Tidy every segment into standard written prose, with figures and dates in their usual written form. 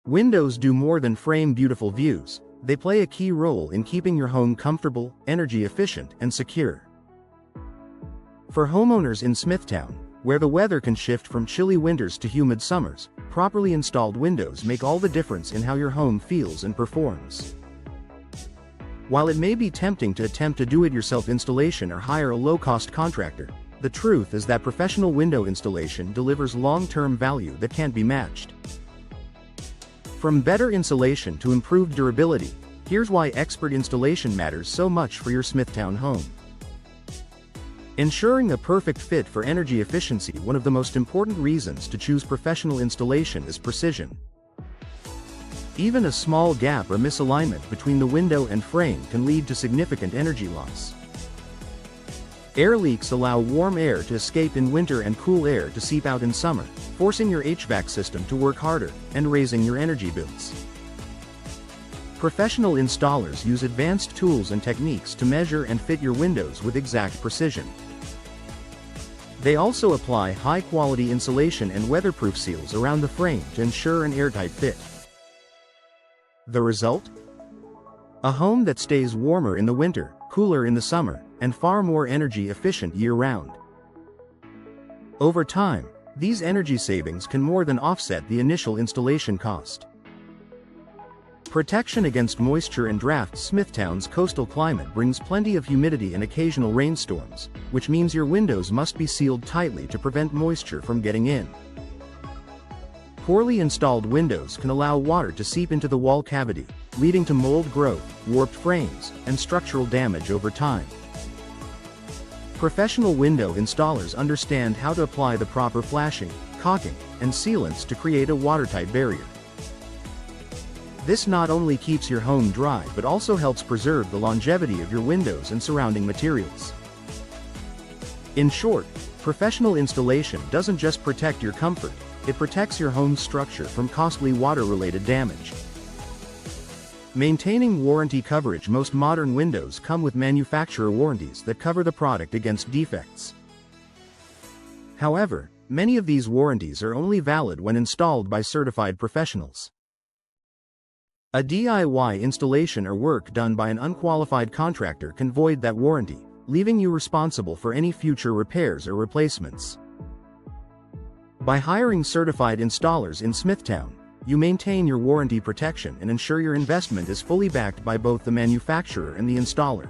Windows do more than frame beautiful views. They play a key role in keeping your home comfortable, energy efficient, and secure. For homeowners in Smithtown, where the weather can shift from chilly winters to humid summers, properly installed windows make all the difference in how your home feels and performs. While it may be tempting to attempt a do-it-yourself installation or hire a low-cost contractor, the truth is that professional window installation delivers long-term value that can't be matched. From better insulation to improved durability, here's why expert installation matters so much for your Smithtown home. Ensuring a perfect fit for energy efficiency. One of the most important reasons to choose professional installation is precision. Even a small gap or misalignment between the window and frame can lead to significant energy loss. Air leaks allow warm air to escape in winter and cool air to seep out in summer, forcing your HVAC system to work harder and raising your energy bills. Professional installers use advanced tools and techniques to measure and fit your windows with exact precision. They also apply high-quality insulation and weatherproof seals around the frame to ensure an airtight fit. The result? A home that stays warmer in the winter, cooler in the summer, and far more energy efficient year-round. Over time, these energy savings can more than offset the initial installation cost. Protection against moisture and drafts. Smithtown's coastal climate brings plenty of humidity and occasional rainstorms, which means your windows must be sealed tightly to prevent moisture from getting in. Poorly installed windows can allow water to seep into the wall cavity, leading to mold growth, warped frames, and structural damage over time. Professional window installers understand how to apply the proper flashing, caulking, and sealants to create a watertight barrier. This not only keeps your home dry but also helps preserve the longevity of your windows and surrounding materials. In short, professional installation doesn't just protect your comfort, it protects your home's structure from costly water-related damage. Maintaining warranty coverage. Most modern windows come with manufacturer warranties that cover the product against defects. However, many of these warranties are only valid when installed by certified professionals. A DIY installation or work done by an unqualified contractor can void that warranty, leaving you responsible for any future repairs or replacements. By hiring certified installers in Smithtown, you maintain your warranty protection and ensure your investment is fully backed by both the manufacturer and the installer.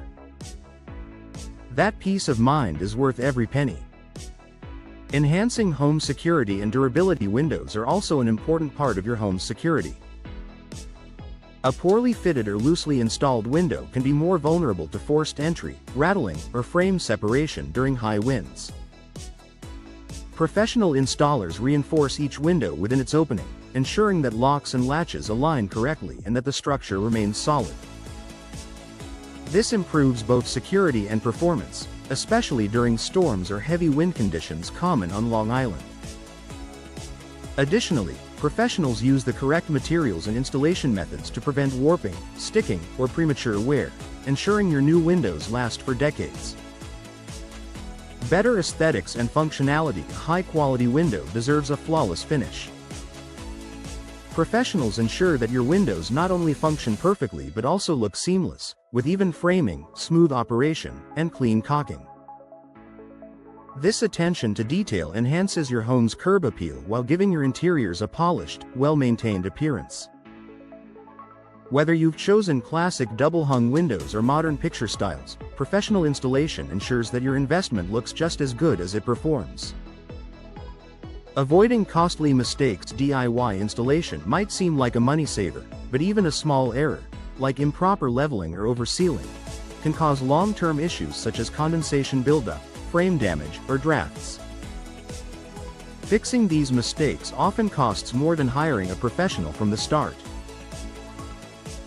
That peace of mind is worth every penny. Enhancing home security and durability. Windows are also an important part of your home's security. A poorly fitted or loosely installed window can be more vulnerable to forced entry, rattling, or frame separation during high winds. Professional installers reinforce each window within its opening, ensuring that locks and latches align correctly and that the structure remains solid. This improves both security and performance, especially during storms or heavy wind conditions common on Long Island. Additionally, professionals use the correct materials and installation methods to prevent warping, sticking, or premature wear, ensuring your new windows last for decades. Better aesthetics and functionality. A high-quality window deserves a flawless finish. Professionals ensure that your windows not only function perfectly but also look seamless, with even framing, smooth operation, and clean caulking. This attention to detail enhances your home's curb appeal while giving your interiors a polished, well-maintained appearance. Whether you've chosen classic double-hung windows or modern picture styles, professional installation ensures that your investment looks just as good as it performs. Avoiding costly mistakes. DIY installation might seem like a money saver, but even a small error, like improper leveling or oversealing, can cause long-term issues such as condensation buildup, frame damage, or drafts. Fixing these mistakes often costs more than hiring a professional from the start.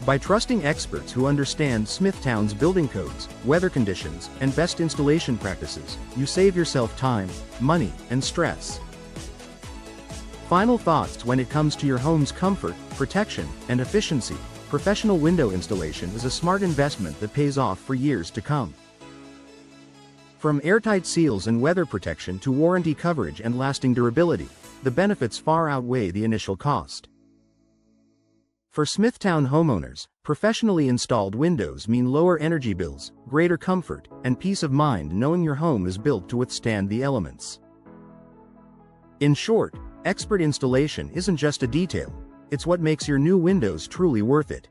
By trusting experts who understand Smithtown's building codes, weather conditions, and best installation practices, you save yourself time, money, and stress. Final thoughts. When it comes to your home's comfort, protection, and efficiency, professional window installation is a smart investment that pays off for years to come. From airtight seals and weather protection to warranty coverage and lasting durability, the benefits far outweigh the initial cost. For Smithtown homeowners, professionally installed windows mean lower energy bills, greater comfort, and peace of mind knowing your home is built to withstand the elements. In short, expert installation isn't just a detail, it's what makes your new windows truly worth it.